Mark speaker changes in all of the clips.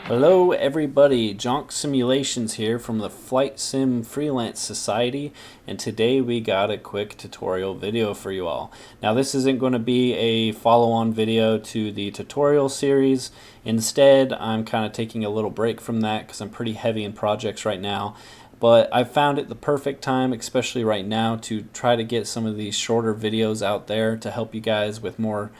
Speaker 1: Hello everybody, Jonx Simulations here from the Flight Sim Freelance Society, and today we got a quick tutorial video for you all. Now this isn't going to be a follow-on video to the tutorial series. Instead, I'm kind of taking a little break from that because I'm pretty heavy in projects right now. But I found it the perfect time, especially right now, to try to get some of these shorter videos out there to help you guys with more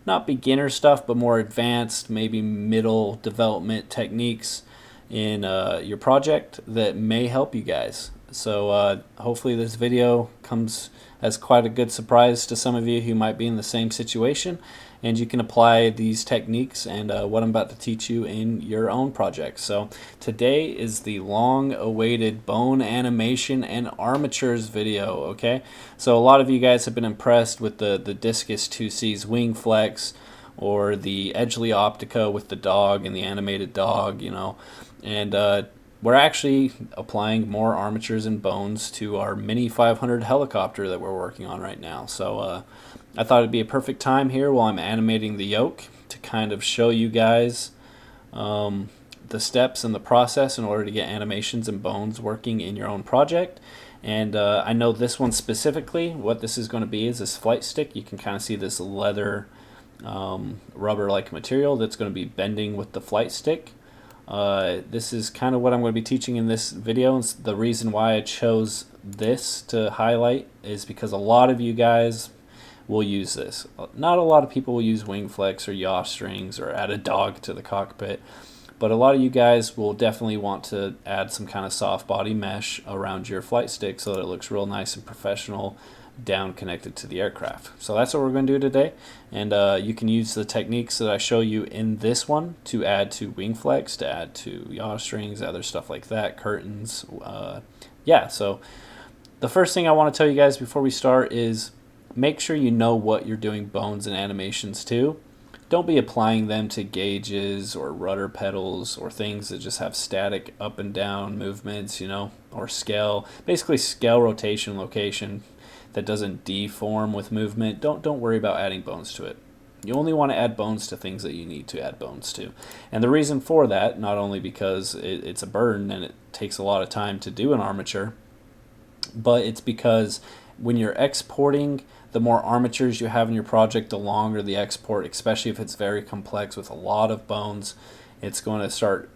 Speaker 1: not beginner stuff, but more advanced, maybe middle development techniques in your project that may help you guys. So hopefully this video comes as quite a good surprise to some of you who might be in the same situation, and you can apply these techniques and what I'm about to teach you in your own project. So today is the long-awaited bone animation and armatures video, okay? So a lot of you guys have been impressed with the Discus 2C's wing flex, or the Edgeley Optica with the dog and the animated dog, you know, and we're actually applying more armatures and bones to our Mini 500 helicopter that we're working on right now. So I thought it'd be a perfect time here while I'm animating the yoke to kind of show you guys the steps and the process in order to get animations and bones working in your own project. And I know this one specifically, what this is going to be is this flight stick. You can kind of see this leather rubber-like material that's going to be bending with the flight stick. This is kind of what I'm going to be teaching in this video. And the reason why I chose this to highlight is because a lot of you guys will use this. Not a lot of people will use wing flex or yaw strings or add a dog to the cockpit, but a lot of you guys will definitely want to add some kind of soft body mesh around your flight stick so that it looks real nice and professional down connected to the aircraft. So that's what we're going to do today, and you can use the techniques that I show you in this one to add to wing flex, to add to yaw strings, other stuff like that, curtains. Yeah, so the first thing I want to tell you guys before we start is make sure you know what you're doing bones and animations to. Don't be applying them to gauges or rudder pedals or things that just have static up and down movements, you know, or scale. Basically scale, rotation, location that doesn't deform with movement. Don't worry about adding bones to it. You only want to add bones to things that you need to add bones to. And the reason for that, not only because it's a burden and it takes a lot of time to do an armature, but it's because when you're exporting, the more armatures you have in your project, the longer the export, especially if it's very complex with a lot of bones, it's going to start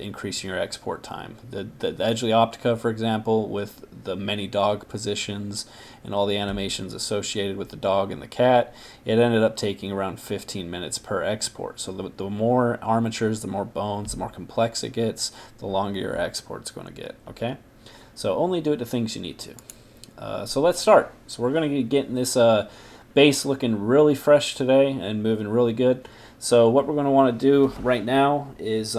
Speaker 1: increasing your export time. The Edgeley Optica, for example, with the many dog positions and all the animations associated with the dog and the cat, it ended up taking around 15 minutes per export. So the more armatures, the more bones, the more complex it gets, the longer your export's going to get, okay? So only do it to things you need to. So let's start. So we're going to get getting this base looking really fresh today and moving really good. So what we're going to want to do right now is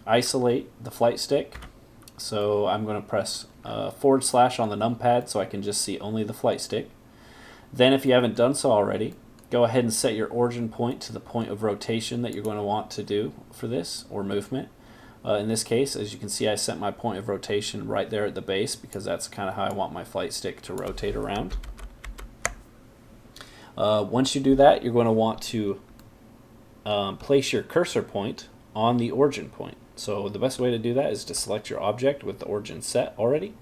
Speaker 1: isolate the flight stick. So I'm going to press / on the numpad so I can just see only the flight stick. Then if you haven't done so already, go ahead and set your origin point to the point of rotation that you're going to want to do for this, or movement. In this case, as you can see, I set my point of rotation right there at the base because that's kind of how I want my flight stick to rotate around. Once you do that, you're going to want to place your cursor point on the origin point. So the best way to do that is to select your object with the origin set already.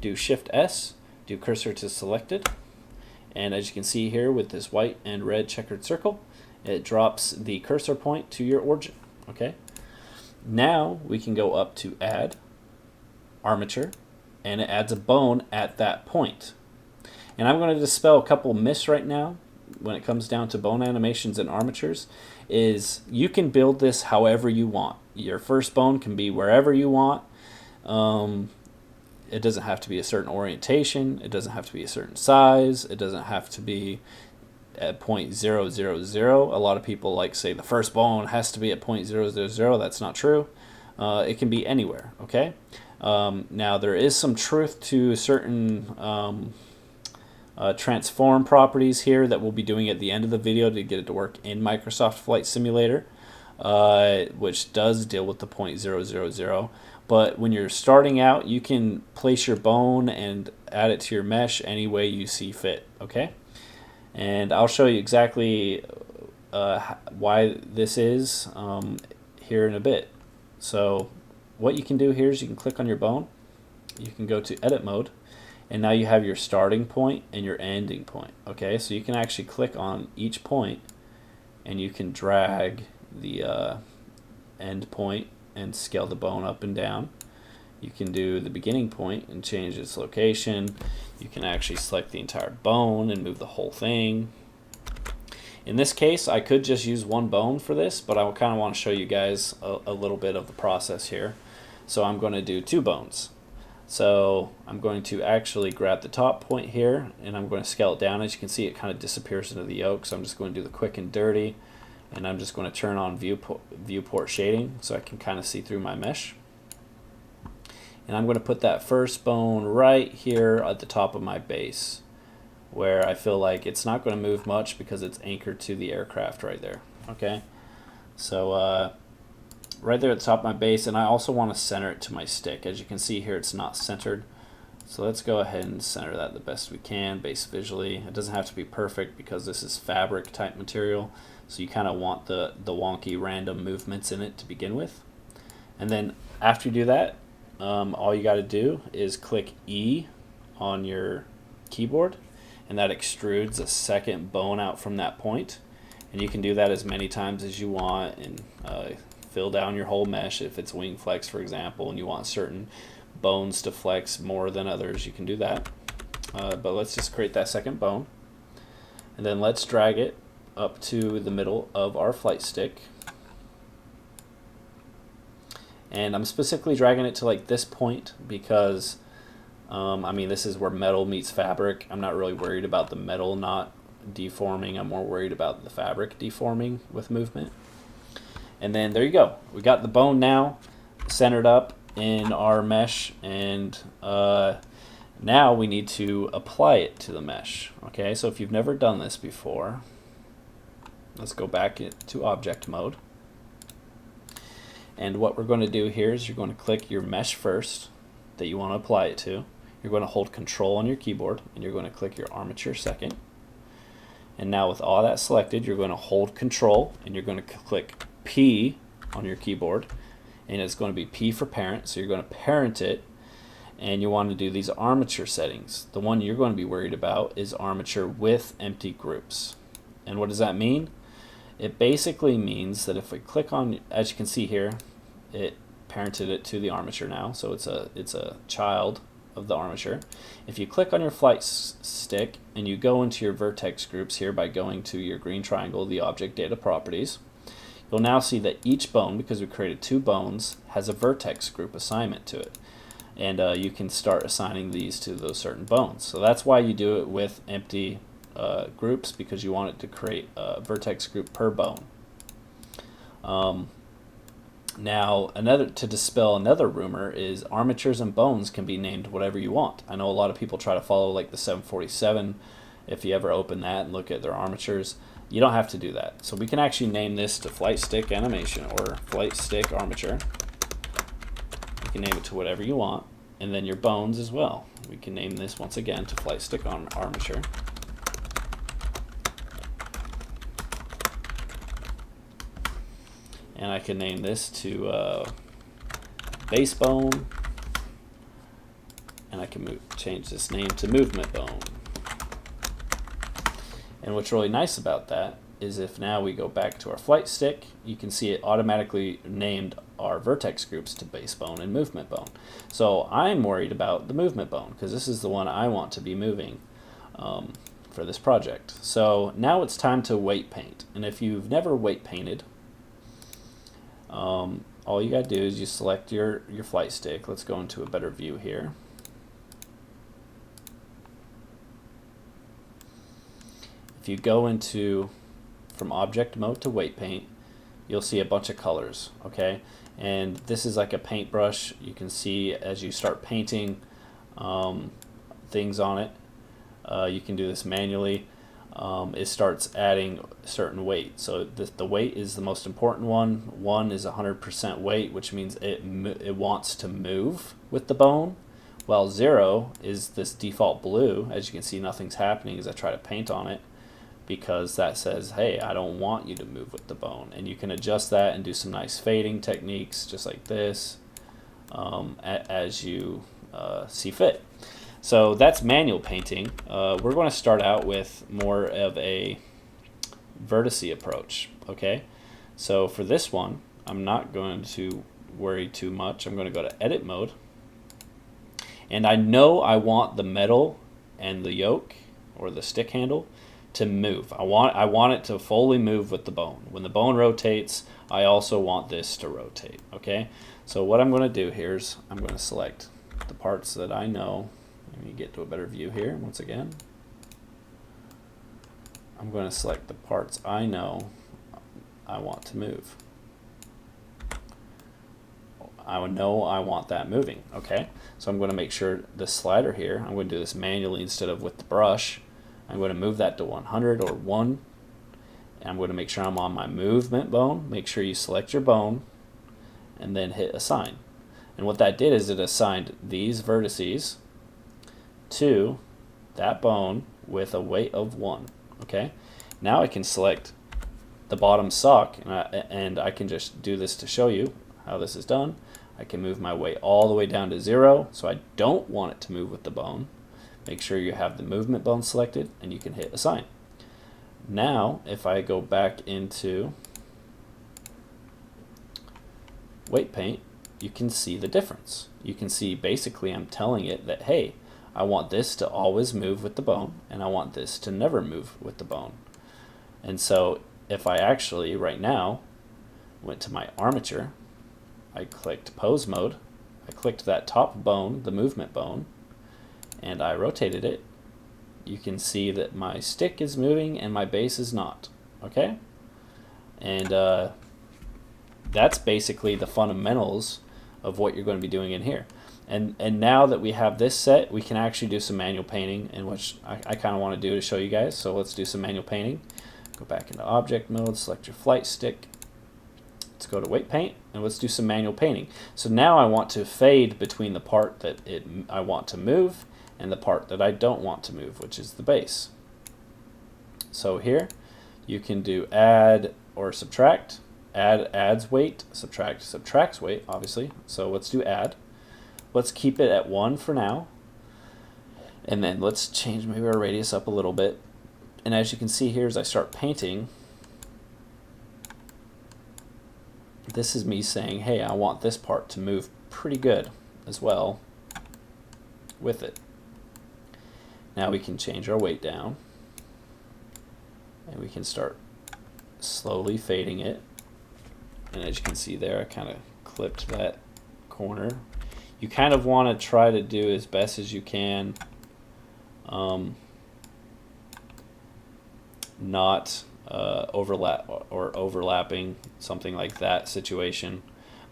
Speaker 1: Do Shift S, do cursor to selected, and as you can see here with this white and red checkered circle, it drops the cursor point to your origin. Okay. Now we can go up to add armature, and it adds a bone at that point. And I'm going to dispel a couple myths right now when it comes down to bone animations and armatures. Is you can build this however you want. Your first bone can be wherever you want. It doesn't have to be a certain orientation. It doesn't have to be a certain size. It doesn't have to be at 0.000. A lot of people like say the first bone has to be at 0.000. That's not true. It can be anywhere, okay? Now there is some truth to certain transform properties here that we'll be doing at the end of the video to get it to work in Microsoft Flight Simulator, which does deal with the 0.000. But when you're starting out, you can place your bone and add it to your mesh any way you see fit, okay? And I'll show you exactly why this is here in a bit. So what you can do here is you can click on your bone, you can go to edit mode, and now you have your starting point and your ending point. Okay, so you can actually click on each point and you can drag the end point and scale the bone up and down. You can do the beginning point and change its location. You can actually select the entire bone and move the whole thing. In this case, I could just use one bone for this, but I kind of want to show you guys a little bit of the process here. So I'm going to do 2 bones. So I'm going to actually grab the top point here and I'm going to scale it down. As you can see, it kind of disappears into the yoke. So I'm just going to do the quick and dirty, and I'm just going to turn on viewport shading so I can kind of see through my mesh. And I'm going to put that first bone right here at the top of my base, where I feel like it's not going to move much because it's anchored to the aircraft right there. Okay, so right there at the top of my base, and I also want to center it to my stick. As you can see here, it's not centered. So let's go ahead and center that the best we can, base visually. It doesn't have to be perfect because this is fabric type material, so you kind of want the wonky random movements in it to begin with. And then after you do that, all you got to do is click E on your keyboard, and that extrudes a second bone out from that point. And you can do that as many times as you want, and fill down your whole mesh. If it's wing flex, for example, and you want certain bones to flex more than others, you can do that. But let's just create that second bone, and then let's drag it up to the middle of our flight stick. And I'm specifically dragging it to like this point because I mean, this is where metal meets fabric. I'm not really worried about the metal not deforming. I'm more worried about the fabric deforming with movement. And then there you go. We got the bone now centered up in our mesh, and now we need to apply it to the mesh. Okay, so if you've never done this before, let's go back to object mode. And what we're going to do here is you're going to click your mesh first that you want to apply it to. You're going to hold Control on your keyboard, and you're going to click your armature second. And now with all that selected, you're going to hold Control, and you're going to click P on your keyboard, and it's going to be P for parent. So you're going to parent it, and you want to do these armature settings. The one you're going to be worried about is armature with empty groups. And what does that mean? It basically means that if we click on, as you can see here, it parented it to the armature now, so it's a child of the armature. If you click on your flight stick and you go into your vertex groups here by going to your green triangle, the object data properties, you'll now see that each bone, because we created 2 bones, has a vertex group assignment to it. And you can start assigning these to those certain bones. So that's why you do it with empty groups, because you want it to create a vertex group per bone. Now, to dispel another rumor is armatures and bones can be named whatever you want. I know a lot of people try to follow like the 747. If you ever open that and look at their armatures, you don't have to do that. So we can actually name this to flight stick animation or flight stick armature. You can name it to whatever you want, and then your bones as well. We can name this once again to flight stick armature. And I can name this to base bone, and I can change this name to movement bone. And what's really nice about that is if now we go back to our flight stick, you can see it automatically named our vertex groups to base bone and movement bone. So I'm worried about the movement bone because this is the one I want to be moving for this project. So now it's time to weight paint. And if you've never weight painted, all you gotta do is you select your flight stick. Let's go into a better view here. If you go into from object mode to weight paint, you'll see a bunch of colors, okay? And this is like a paintbrush. You can see as you start painting things on it, you can do this manually. It starts adding certain weight. So the weight is the most important one. 1 is 100% weight, which means it wants to move with the bone, while 0 is this default blue. As you can see, nothing's happening as I try to paint on it. because that says, hey, I don't want you to move with the bone. And you can adjust that and do some nice fading techniques just like this as you see fit. So that's manual painting. We're going to start out with more of a vertice approach, okay? So for this one, I'm not going to worry too much. I'm going to go to edit mode. And I know I want the metal and the yoke or the stick handle to move. I want it to fully move with the bone. When the bone rotates, I also want this to rotate, okay? So what I'm going to do here is I'm going to select the parts that I know. Let me get to a better view here once again. I'm going to select the parts I know I want to move. I know I want that moving, okay? So I'm going to make sure the slider here, I'm going to do this manually instead of with the brush. I'm going to move that to 100 or 1. And I'm going to make sure I'm on my movement bone. Make sure you select your bone and then hit assign. And what that did is it assigned these vertices to that bone with a weight of 1, okay? Now I can select the bottom sock and I can just do this to show you how this is done. I can move my weight all the way down to 0, so I don't want it to move with the bone. Make sure you have the movement bone selected and you can hit assign. Now if I go back into weight paint, you can see the difference. You can see basically I'm telling it that, hey, I want this to always move with the bone and I want this to never move with the bone. And so if I actually right now went to my armature, I clicked pose mode, I clicked that top bone, the movement bone, and I rotated it, you can see that my stick is moving and my base is not, okay? And that's basically the fundamentals of what you're going to be doing in here. And now that we have this set, we can actually do some manual painting, in which I kind of want to do to show you guys. So let's do some manual painting. Go back into object mode, select your flight stick. Let's go to weight paint and let's do some manual painting. So now I want to fade between the part that I want to move and the part that I don't want to move, which is the base. So here you can do add or subtract. Add adds weight, subtract subtracts weight, obviously. So let's do add. Let's keep it at 1 for now. And then let's change maybe our radius up a little bit. And as you can see here, as I start painting, this is me saying, hey, I want this part to move pretty good as well with it. Now we can change our weight down and we can start slowly fading it. And as you can see there, I kind of clipped that corner. You kind of want to try to do as best as you can, not overlapping, something like that situation.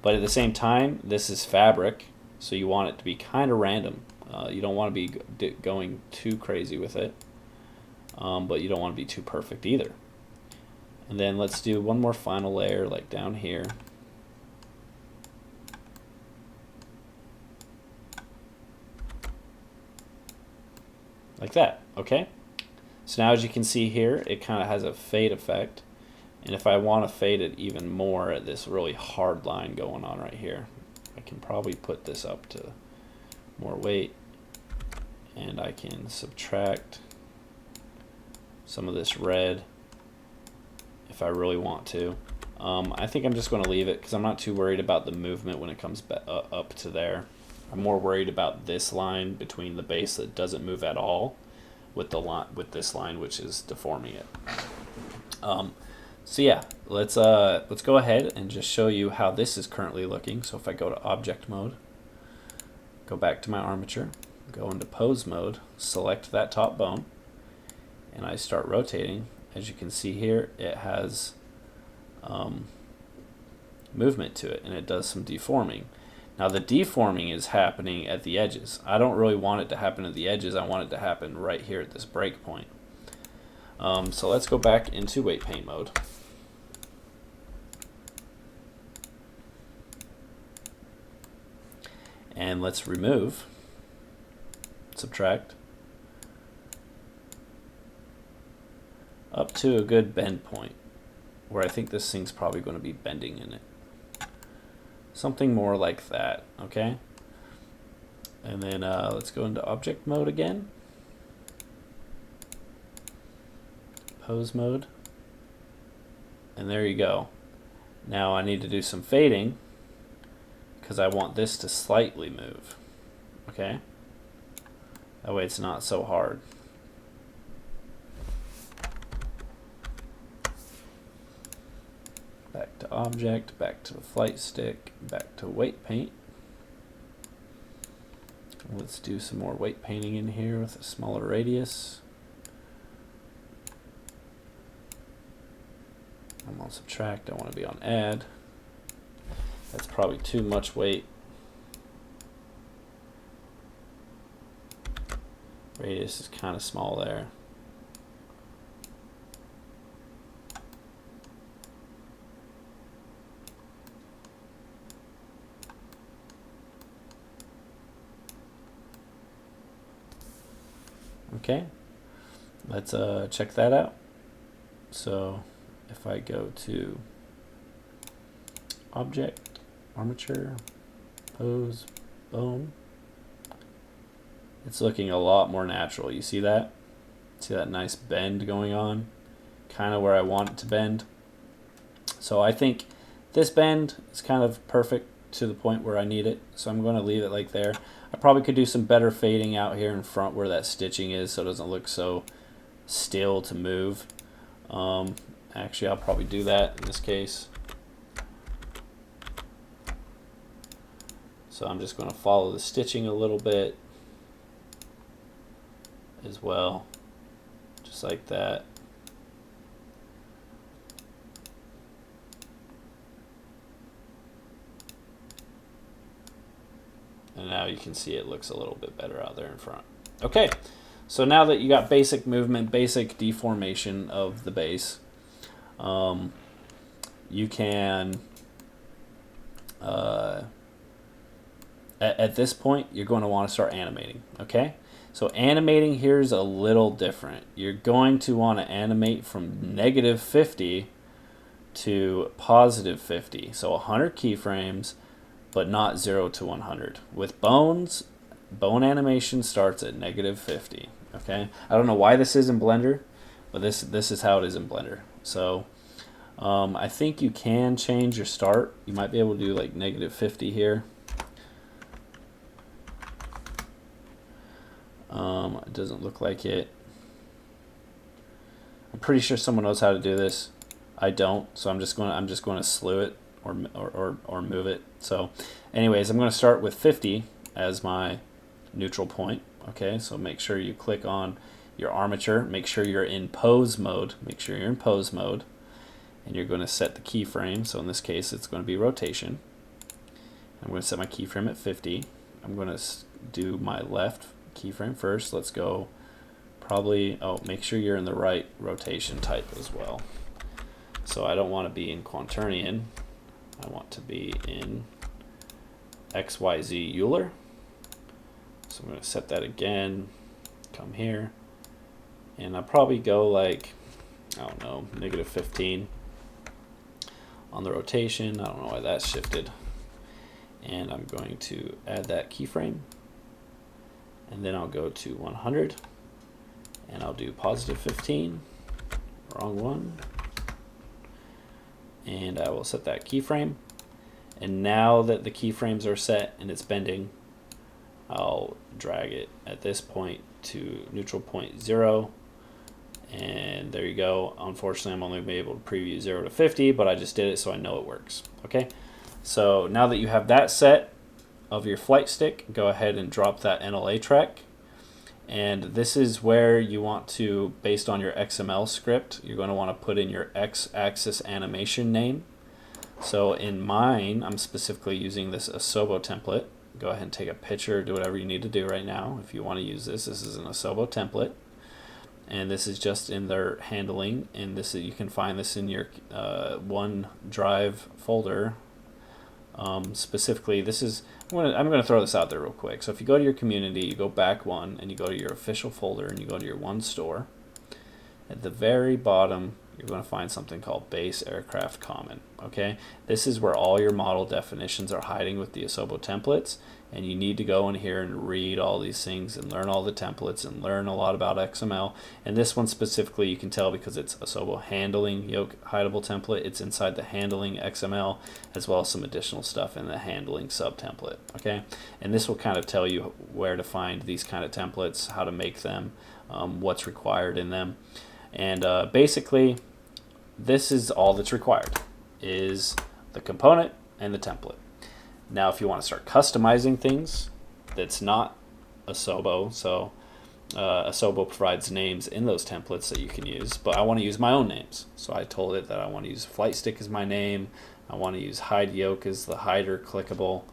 Speaker 1: But at the same time, this is fabric, so you want it to be kind of random. You don't want to be going too crazy with it, but you don't want to be too perfect either. And then let's do one more final layer, like down here. Like that, okay? So now as you can see here, it kind of has a fade effect. And if I want to fade it even more at this really hard line going on right here, I can probably put this up to more weight. And I can subtract some of this red if I really want to. I think I'm just going to leave it because I'm not too worried about the movement when it comes up to there. I'm more worried about this line between the base that doesn't move at all with this line which is deforming it. So yeah, let's go ahead and just show you how this is currently looking. So if I go to object mode, go back to my armature, go into pose mode, select that top bone, and I start rotating. As you can see here, it has movement to it and it does some deforming. Now the deforming is happening at the edges. I don't really want it to happen at the edges. I want it to happen right here at this break point. So let's go back into weight paint mode. And let's remove, subtract, up to a good bend point where I think this thing's probably going to be bending in it. Something more like that, okay? And then let's go into object mode again. Pose mode. And there you go. Now I need to do some fading because I want this to slightly move, okay? That way it's not so hard. Back to object, back to the flight stick, back to weight paint. Let's do some more weight painting in here with a smaller radius. I'm on subtract, I want to be on add. That's probably too much weight. Radius is kind of small there. Okay, let's check that out. So if I go to object, armature, pose, bone, it's looking a lot more natural. You see that? See that nice bend going on? Kind of where I want it to bend. So I think this bend is kind of perfect to the point where I need it. So I'm going to leave it like there. I probably could do some better fading out here in front where that stitching is so it doesn't look so still to move. Actually, I'll probably do that in this case. So I'm just going to follow the stitching a little bit as well, just like that. And now you can see it looks a little bit better out there in front. Okay, so now that you got basic movement, basic deformation of the base, you can, at this point, you're going to want to start animating, okay? So animating here is a little different. You're going to want to animate from -50 to +50, so 100 keyframes, but not 0 to 100. With bones, bone animation starts at -50. Okay, I don't know why this is in Blender, but this is how it is in Blender. So I think you can change your start. You might be able to do like -50 here. It doesn't look like it. I'm pretty sure someone knows how to do this. I don't, so I'm just going to slew it or move it. So anyways, I'm going to start with 50 as my neutral point. Okay, so make sure you click on your armature, make sure you're in pose mode, and you're going to set the keyframe. So in this case it's going to be rotation. I'm going to set my keyframe at 50. I'm going to do my left keyframe first. Let's go probably, make sure you're in the right rotation type as well. So I don't want to be in quaternion. I want to be in XYZ Euler. So I'm going to set that again, come here, and I'll probably go like, I don't know, -15 on the rotation. I don't know why that shifted. And I'm going to add that keyframe, and then I'll go to 100, and I'll do +15, wrong one, and I will set that keyframe. And now that the keyframes are set and it's bending, I'll drag it at this point to neutral point 0, and there you go. Unfortunately, I'm only able to preview 0 to 50, but I just did it so I know it works. Okay, so now that you have that set of your flight stick, go ahead and drop that NLA track, and this is where you want to, based on your XML script, you're going to want to put in your XAxis Animation name. So in mine, I'm specifically using this Asobo template. Go ahead and take a picture, do whatever you need to do right now. If you want to use this, this is an Asobo template, and this is just in their handling, and this is, you can find this in your OneDrive folder. Specifically, this is, I'm going to throw this out there real quick. So if you go to your community, you go back one, and you go to your official folder, and you go to your one store, At the very bottom, you're going to find something called Base Aircraft Common. Okay, this is where all your model definitions are hiding with the Asobo templates, and you need to go in here and read all these things and learn all the templates and learn a lot about XML. And this one specifically, you can tell because it's Asobo handling yoke hideable template. It's inside the handling XML, as well as some additional stuff in the handling sub template. Okay, and this will kind of tell you where to find these kind of templates, how to make them, what's required in them. And basically, this is all that's required, is the component and the template. Now, if you want to start customizing things, that's not Asobo. So Asobo provides names in those templates that you can use, but I want to use my own names. So I told it that I want to use flight stick as my name. I want to use hide yoke as the hider clickable.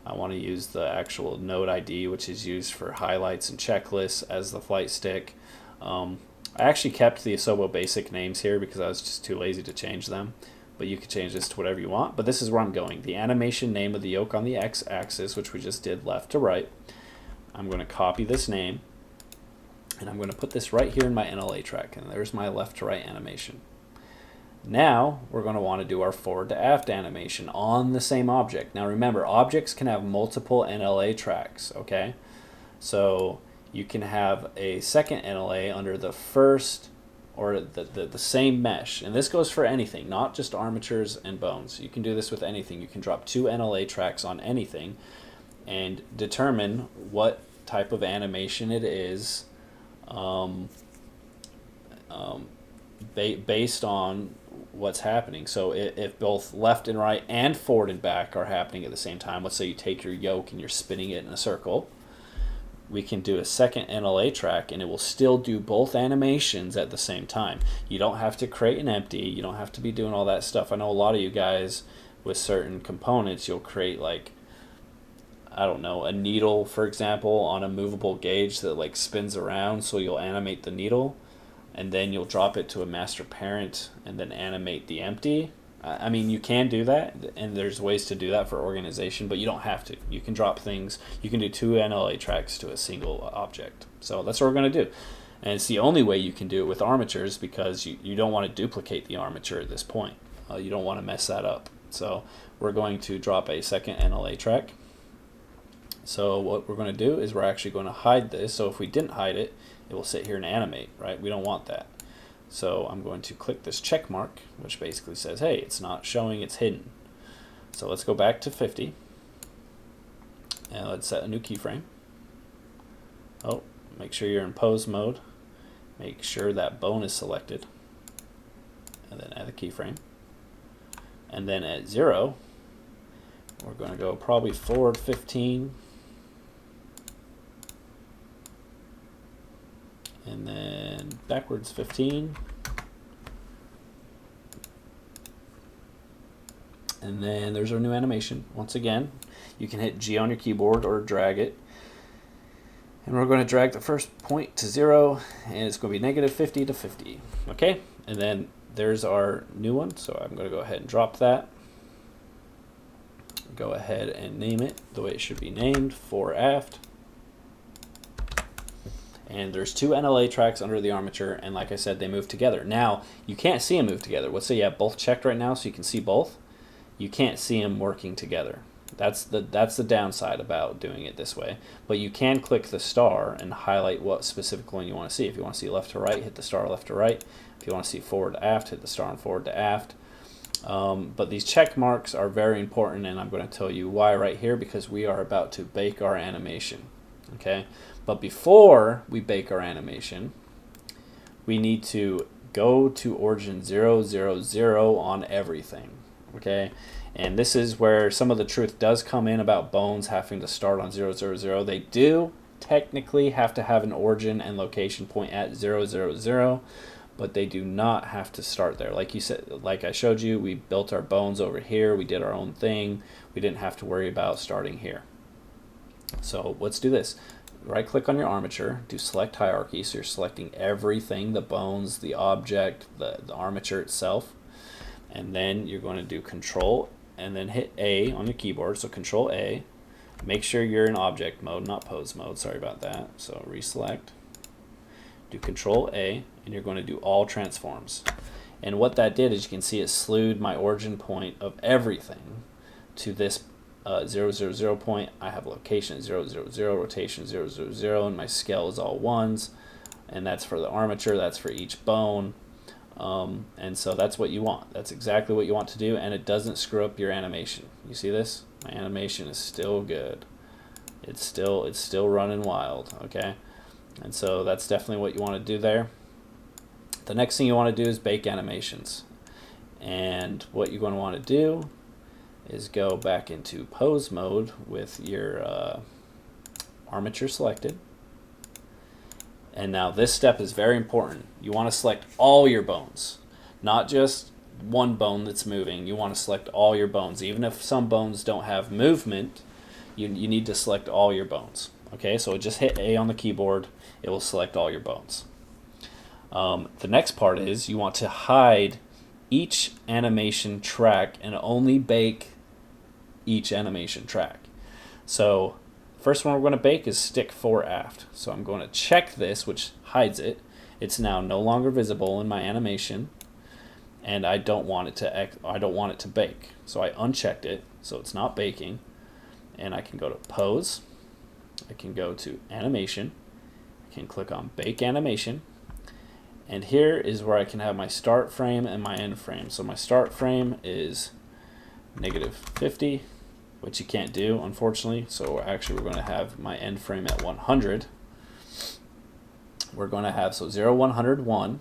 Speaker 1: I want to use the actual node ID, which is used for highlights and checklists, as the flight stick. I actually kept the Asobo basic names here because I was just too lazy to change them. But you can change this to whatever you want. But this is where I'm going. The animation name of the yoke on the x-axis, which we just did left to right. I'm going to copy this name, and I'm going to put this right here in my NLA track. And there's my left to right animation. Now we're going to want to do our forward to aft animation on the same object. Now remember, objects can have multiple NLA tracks. Okay, so you can have a second NLA under the first or the same mesh, and this goes for anything, not just armatures and bones. You can do this with anything. You can drop 2 NLA tracks on anything and determine what type of animation it is based on what's happening. So if both left and right and forward and back are happening at the same time, let's say you take your yoke and you're spinning it in a circle, we can do a second NLA track and it will still do both animations at the same time. You don't have to create an empty, you don't have to be doing all that stuff. I know a lot of you guys with certain components, you'll create, like, I don't know, a needle, for example, on a movable gauge that like spins around, so you'll animate the needle and then you'll drop it to a master parent and then animate the empty. I mean, you can do that, and there's ways to do that for organization, but you don't have to. You can drop things. You can do 2 NLA tracks to a single object. So that's what we're going to do. And it's the only way you can do it with armatures, because you don't want to duplicate the armature at this point. You don't want to mess that up. So we're going to drop a second NLA track. So what we're going to do is we're actually going to hide this. So if we didn't hide it, it will sit here and animate, right? We don't want that. So I'm going to click this check mark, which basically says, hey, it's not showing, it's hidden. So let's go back to 50. And let's set a new keyframe. Oh, make sure you're in pose mode. Make sure that bone is selected. And then add a keyframe. And then at 0, we're going to go probably forward 15. And then backwards 15. And then there's our new animation. Once again, you can hit G on your keyboard or drag it. And we're going to drag the first point to 0, and it's going to be negative 50 to 50. Okay? And then there's our new one. So I'm going to go ahead and drop that. Go ahead and name it the way it should be named, fore aft. And there's 2 NLA tracks under the armature, and like I said, they move together. Now, you can't see them move together. Let's say you have both checked right now so you can see both. You can't see them working together. That's the downside about doing it this way. But you can click the star and highlight what specific one you want to see. If you want to see left to right, hit the star left to right. If you want to see forward to aft, hit the star on forward to aft. But these check marks are very important, and I'm going to tell you why right here, because we are about to bake our animation. Okay? But before we bake our animation, we need to go to origin 000 on everything. Okay? And this is where some of the truth does come in about bones having to start on 000. They do technically have to have an origin and location point at 000, but they do not have to start there. Like you said, like I showed you, we built our bones over here. We did our own thing. We didn't have to worry about starting here. So let's do this. Right click on your armature, do select hierarchy, so you're selecting everything, the bones, the object, the armature itself, and then you're going to do control and then hit A on your keyboard. So control A, make sure you're in object mode, not pose mode, sorry about that. So reselect, do Control A, and you're going to do all transforms. And what that did is you can see it slewed my origin point of everything to this 0, 0, 0 point. I have location 0, 0, 0, rotation 0, 0, 0, and my scale is all ones. And that's for the armature, that's for each bone. And so that's what you want. That's exactly what you want to do, and it doesn't screw up your animation. You see this? My animation is still good. It's still running wild, okay? And so that's definitely what you want to do there. The next thing you want to do is bake animations. And what you're going to want to do is go back into pose mode with your armature selected. And now this step is very important. You want to select all your bones, not just one bone that's moving. You want to select all your bones. Even if some bones don't have movement, you need to select all your bones. Okay, so just hit A on the keyboard. It will select all your bones. The next part is you want to hide each animation track and only bake each animation track. So first one we're going to bake is stick 4 aft. So I'm going to check this, which hides it. It's now no longer visible in my animation, and I don't want it to bake. So I unchecked it, so it's not baking. And I can go to pose. I can go to animation. I can click on bake animation. And here is where I can have my start frame and my end frame. So my start frame is -50, which you can't do, unfortunately. So actually we're going to have my end frame at 100. We're going to have, so 0, 100, 1.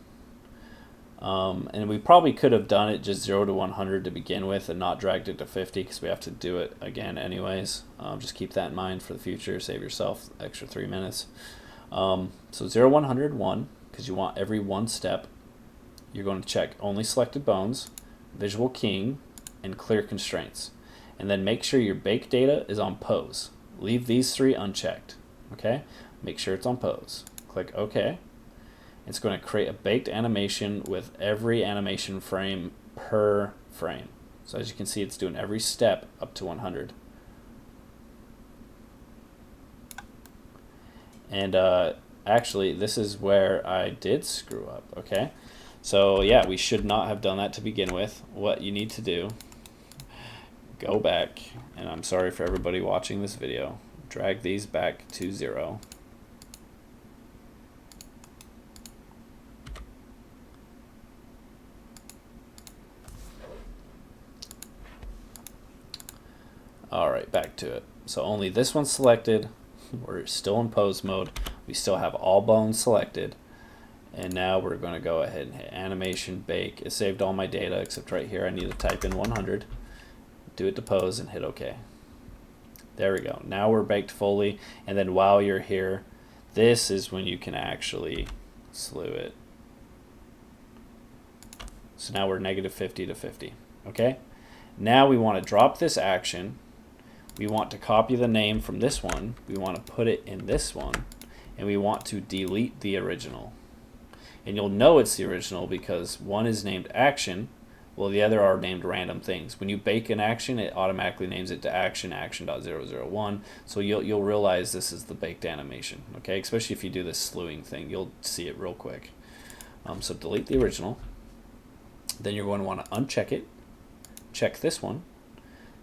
Speaker 1: And we probably could have done it just 0 to 100 to begin with and not dragged it to 50 because we have to do it again anyways. Just keep that in mind for the future. Save yourself extra 3 minutes. So 0, 100, 1, because you want every one step. You're going to check only selected bones, visual keying, and clear constraints. And then make sure your bake data is on pose. Leave these 3 unchecked. Okay? Make sure it's on pose. Click OK. It's going to create a baked animation with every animation frame per frame. So as you can see, it's doing every step up to 100. And actually, this is where I did screw up, okay? So yeah, we should not have done that to begin with. What you need to do, go back, and I'm sorry for everybody watching this video, drag these back to 0. Alright, back to it. So only this one's selected. We're still in pose mode. We still have all bones selected. And now we're going to go ahead and hit animation, bake. It saved all my data except right here I need to type in 100. Do it to pose and hit OK. There we go. Now we're baked fully. And then while you're here, this is when you can actually slew it. So now we're -50 to 50. Okay? Now we want to drop this action. We want to copy the name from this one. We want to put it in this one. And we want to delete the original. And you'll know it's the original because one is named action, while the other are named random things. When you bake an action, it automatically names it to action.001. So you'll realize this is the baked animation. Okay, especially if you do this slewing thing, you'll see it real quick. So delete the original. Then you're going to want to uncheck it. Check this one.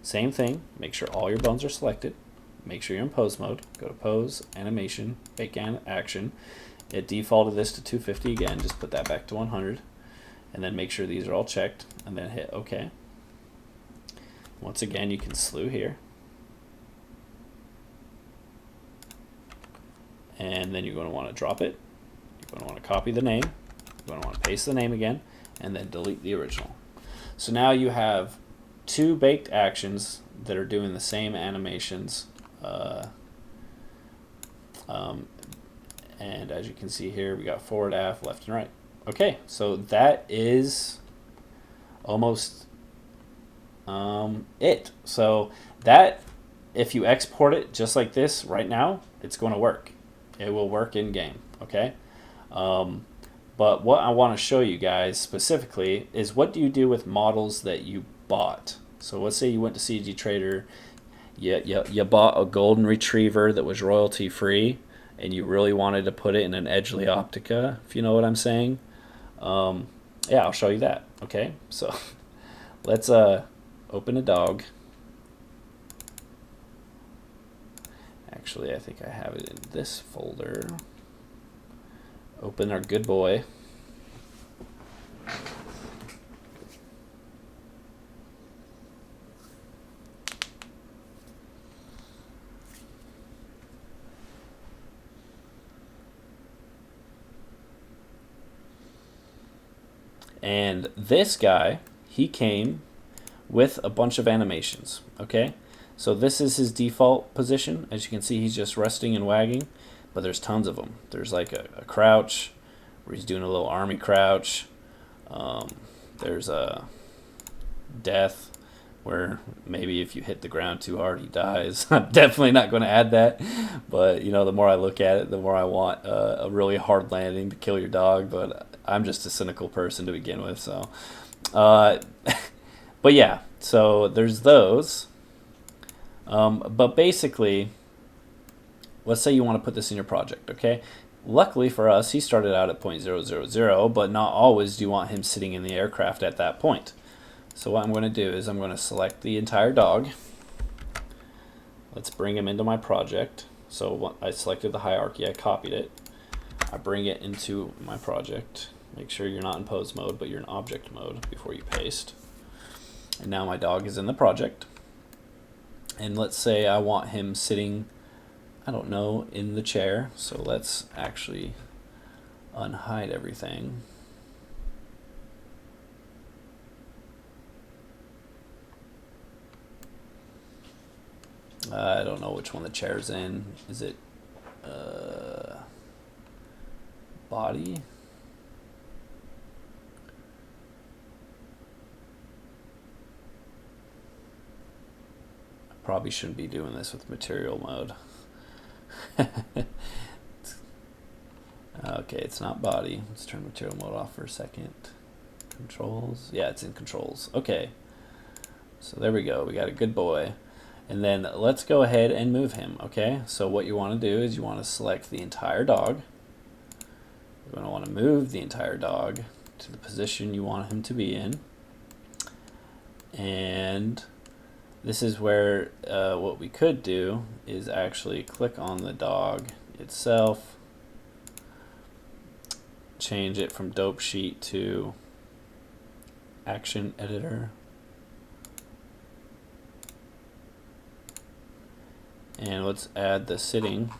Speaker 1: Same thing, make sure all your bones are selected. Make sure you're in pose mode. Go to pose, animation, bake action. It defaulted this to 250 again, just put that back to 100. And then make sure these are all checked, and then hit OK. Once again, you can slew here. And then you're going to want to drop it. You're going to want to copy the name. You're going to want to paste the name again, and then delete the original. So now you have 2 baked actions that are doing the same animations, and as you can see here, we got forward, aft, left, and right. Okay, so that is almost it. So that, if you export it just like this right now, it's going to work. It will work in game. Okay. But what I want to show you guys specifically is what do you do with models that you bought. So let's say you went to CG Trader, you bought a golden retriever that was royalty free, and you really wanted to put it in an Edgeley Optica, if you know what I'm saying, yeah, I'll show you that. Okay, so let's open a dog. Actually, I think I have it in this folder. Open our good boy. And this guy, he came with a bunch of animations, okay? So this is his default position. As you can see, he's just resting and wagging, but there's tons of them. There's like a crouch, where he's doing a little army crouch. There's a death, where maybe if you hit the ground too hard, he dies. I'm definitely not going to add that, but you know, the more I look at it, the more I want a really hard landing to kill your dog, but I'm just a cynical person to begin with, so. But yeah, so there's those. But basically, let's say you want to put this in your project, okay? Luckily for us, he started out at 0.000, but not always do you want him sitting in the aircraft at that point. So what I'm going to do is I'm going to select the entire dog. Let's bring him into my project. So I selected the hierarchy, I copied it. I bring it into my project. Make sure you're not in pose mode, but you're in object mode before you paste. And now my dog is in the project. And let's say I want him sitting, I don't know, in the chair. So let's actually unhide everything. I don't know which one the chair's in. Is it body? Probably shouldn't be doing this with material mode. Okay, it's not body. Let's turn material mode off for a second. Controls. Yeah, it's in controls. Okay. So there we go. We got a good boy. And then let's go ahead and move him. Okay. So what you want to do is you want to select the entire dog. You're going to want to move the entire dog to the position you want him to be in. And this is where what we could do is actually click on the dog itself, change it from dope sheet to action editor, and let's add the sitting.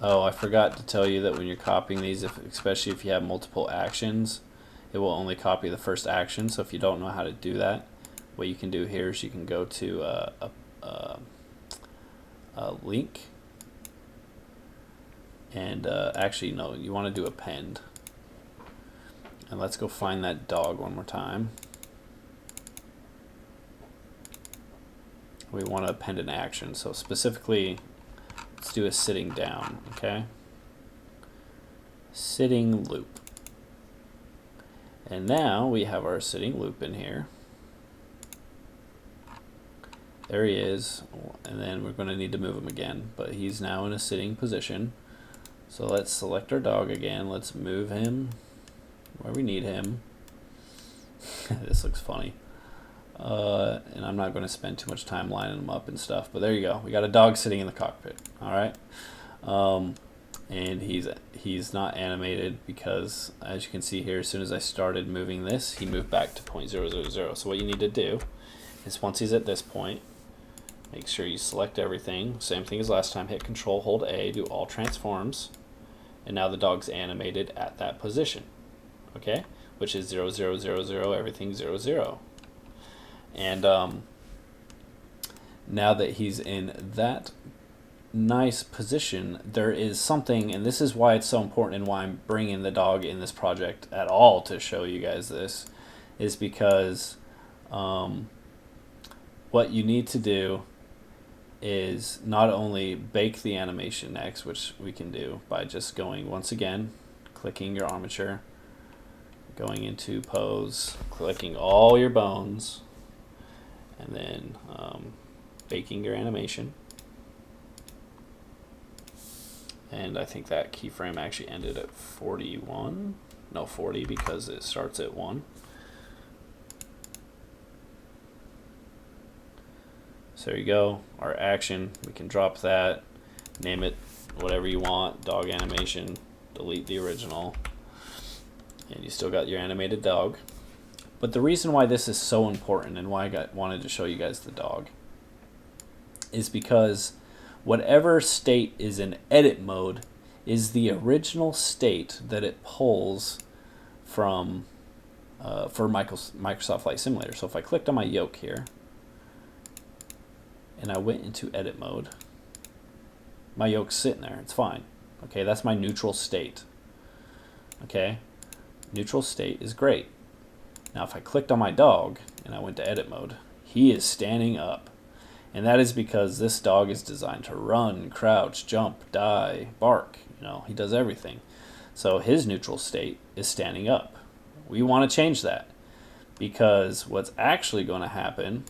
Speaker 1: Oh, I forgot to tell you that when you're copying these, especially if you have multiple actions, it will only copy the first action. So if you don't know how to do that, what you can do here is you can go to a link, and actually no, you want to do append. And let's go find that dog one more time. We want to append an action, so specifically let's do a sitting down. Okay, sitting loop. And now we have our sitting loop in here. There he is, and then we're going to need to move him again, but he's now in a sitting position. So let's select our dog again. Let's move him where we need him. This looks funny. And I'm not going to spend too much time lining them up and stuff, but there you go. We got a dog sitting in the cockpit. All right. And he's not animated because, as you can see here, as soon as I started moving this, he moved back to 0.000. So what you need to do is once he's at this point, make sure you select everything. Same thing as last time. Hit Control, hold A, do all transforms, and now the dog's animated at that position. Okay, which is 0,0,0,0, everything 0, 0. And now that he's in that nice position, there is something, and this is why it's so important and why I'm bringing the dog in this project at all to show you guys this, is because what you need to do is not only bake the animation next, which we can do by just going, once again, clicking your armature, going into pose, clicking all your bones, and then baking your animation. And I think that keyframe actually ended at 41. No, 40, because it starts at 1. So there you go, our action. We can drop that, name it whatever you want, dog animation, delete the original, and you still got your animated dog. But the reason why this is so important and why I wanted to show you guys the dog is because whatever state is in edit mode is the original state that it pulls from for Microsoft Flight Simulator. So if I clicked on my yoke here and I went into edit mode, my yoke's sitting there, it's fine. Okay, that's my neutral state. Okay, neutral state is great. Now if I clicked on my dog and I went to edit mode, he is standing up. And that is because this dog is designed to run, crouch, jump, die, bark. You know, he does everything. So his neutral state is standing up. We want to change that, because what's actually going to happen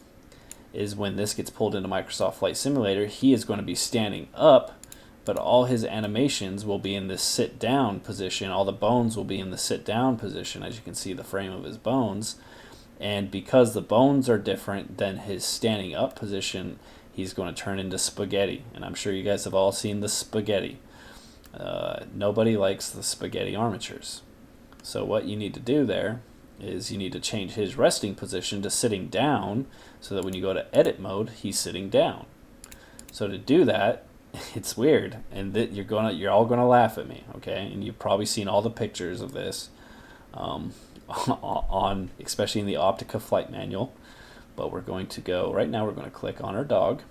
Speaker 1: is when this gets pulled into Microsoft Flight Simulator, he is going to be standing up, but all his animations will be in this sit down position. All the bones will be in the sit down position. As you can see, the frame of his bones. And because the bones are different than his standing up position, he's going to turn into spaghetti. And I'm sure you guys have all seen the spaghetti. Nobody likes the spaghetti armatures. So what you need to do there is you need to change his resting position to sitting down, so that when you go to edit mode, he's sitting down. So to do that, it's weird, and you're all gonna laugh at me, okay? And you've probably seen all the pictures of this, on especially in the Optica flight manual. But we're going to go right now. We're going to click on our dog,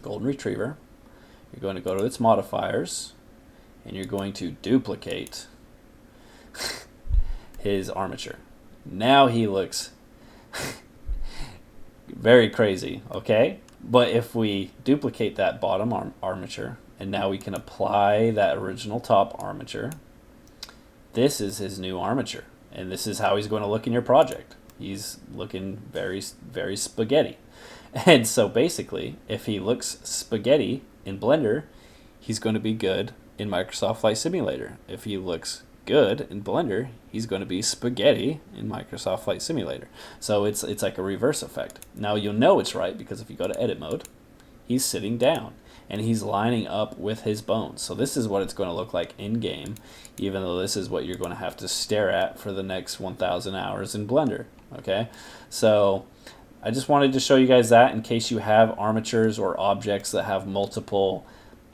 Speaker 1: golden retriever. You're going to go to its modifiers, and you're going to duplicate his armature. Now he looks very crazy, okay? But if we duplicate that bottom armature, and now we can apply that original top armature, this is his new armature, and this is how he's going to look in your project. He's looking very, very spaghetti. And so basically, if he looks spaghetti in Blender, he's going to be good in Microsoft Flight Simulator. If he looks good in Blender, he's going to be spaghetti in Microsoft Flight Simulator. So it's like a reverse effect. Now you'll know it's right, because if you go to edit mode, he's sitting down and he's lining up with his bones. So this is what it's going to look like in game, even though this is what you're going to have to stare at for the next 1,000 hours in Blender. Okay, so I just wanted to show you guys that in case you have armatures or objects that have multiple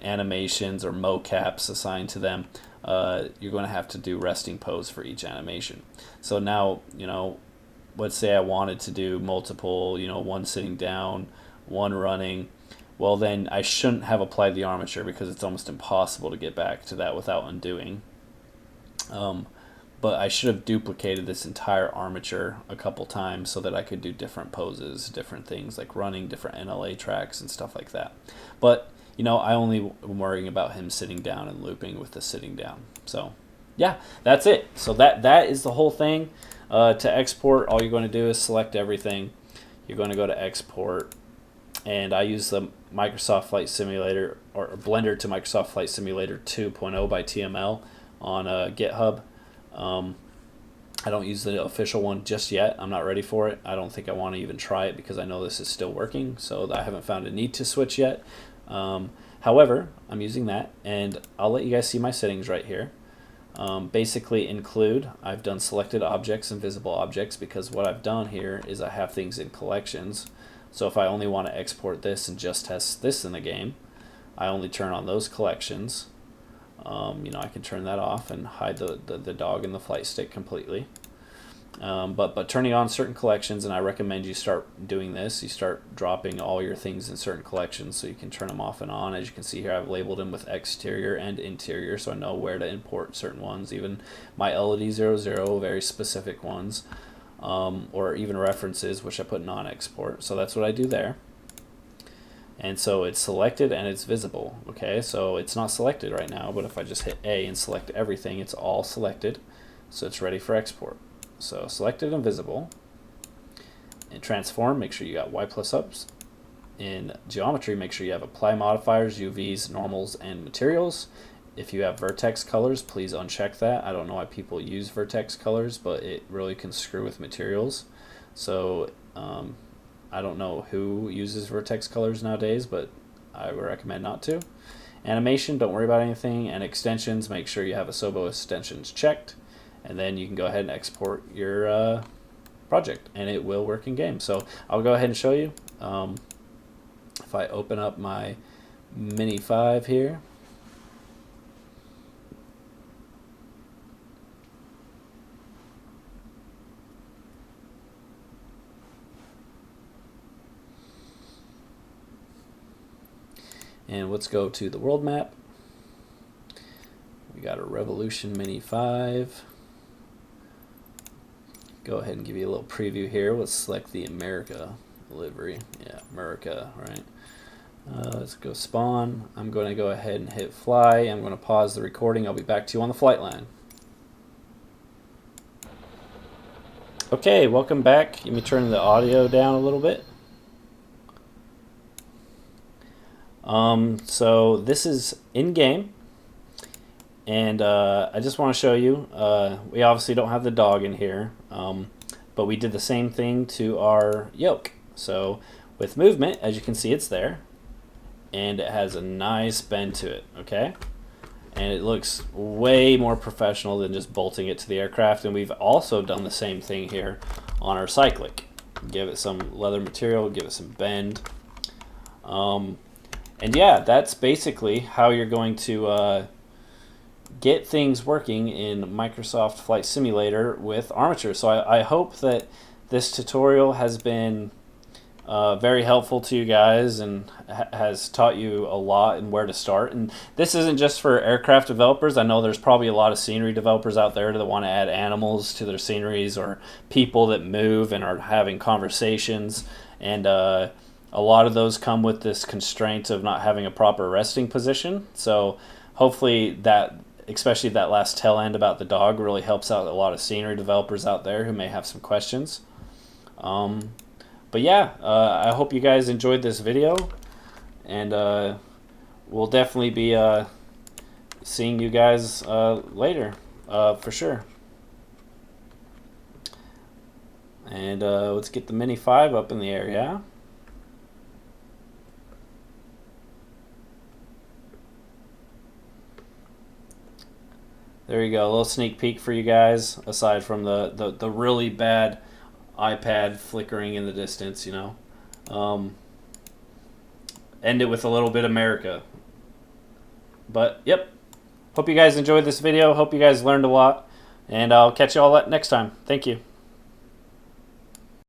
Speaker 1: animations or mocaps assigned to them. You're going to have to do resting pose for each animation. So now, you know, let's say I wanted to do multiple, you know, one sitting down, one running. Well, then I shouldn't have applied the armature, because it's almost impossible to get back to that without undoing. But I should have duplicated this entire armature a couple times so that I could do different poses, different things like running, different NLA tracks and stuff like that. But you know, I only am worrying about him sitting down and looping with the sitting down. So yeah, that's it. So that is the whole thing. To export, all you're going to do is select everything. You're going to go to export, and I use the Microsoft Flight Simulator, or Blender to Microsoft Flight Simulator 2.0 by TML on GitHub. I don't use the official one just yet. I'm not ready for it. I don't think I want to even try it, because I know this is still working, so I haven't found a need to switch yet. However, I'm using that, and I'll let you guys see my settings right here. Basically include, I've done selected objects and visible objects, because what I've done here is I have things in collections. So if I only want to export this and just test this in the game, I only turn on those collections. You know, I can turn that off and hide the dog and the flight stick completely. But turning on certain collections, and I recommend you start doing this, you start dropping all your things in certain collections so you can turn them off and on. As you can see here, I've labeled them with exterior and interior, so I know where to import certain ones, even my LED00, very specific ones, or even references, which I put non-export. So that's what I do there. And so it's selected and it's visible. Okay, so it's not selected right now, but if I just hit A and select everything, it's all selected, so it's ready for export. So selected and visible. And transform, make sure you got Y plus ups. in geometry, make sure you have apply modifiers, UVs, normals, and materials. If you have vertex colors, please uncheck that. I don't know why people use vertex colors, but it really can screw with materials. So I don't know who uses vertex colors nowadays, but I would recommend not to. Animation, don't worry about anything. And extensions, make sure you have Asobo extensions checked. And then you can go ahead and export your project, and it will work in game. So I'll go ahead and show you. If I open up my Mini 5 here, and let's go to the world map. We got a Revolution Mini 5. Go ahead and give you a little preview here. Let's select the America livery. Yeah, America, right? Let's go spawn. I'm going to go ahead and hit fly. I'm going to pause the recording. I'll be back to you on the flight line. Okay, welcome back. Let me turn the audio down a little bit. So this is in-game, and I just want to show you, we obviously don't have the dog in here, but we did the same thing to our yoke. So with movement, as you can see, it's there, and it has a nice bend to it, okay? And it looks way more professional than just bolting it to the aircraft. And we've also done the same thing here on our cyclic. Give it some leather material, give it some bend. And yeah, that's basically how you're going to get things working in Microsoft Flight Simulator with armature. So I hope that this tutorial has been very helpful to you guys and has taught you a lot and where to start. And this isn't just for aircraft developers. I know there's probably a lot of scenery developers out there that want to add animals to their sceneries, or people that move and are having conversations. And a lot of those come with this constraint of not having a proper resting position. So hopefully that, especially that last tail end about the dog, really helps out a lot of scenery developers out there who may have some questions. But yeah, I hope you guys enjoyed this video, and we'll definitely be seeing you guys later, for sure. And let's get the Mini 5 up in the air, yeah? There you go, a little sneak peek for you guys, aside from the really bad iPad flickering in the distance, you know. End it with a little bit America. But, yep. Hope you guys enjoyed this video. Hope you guys learned a lot. And I'll catch you all next time. Thank you.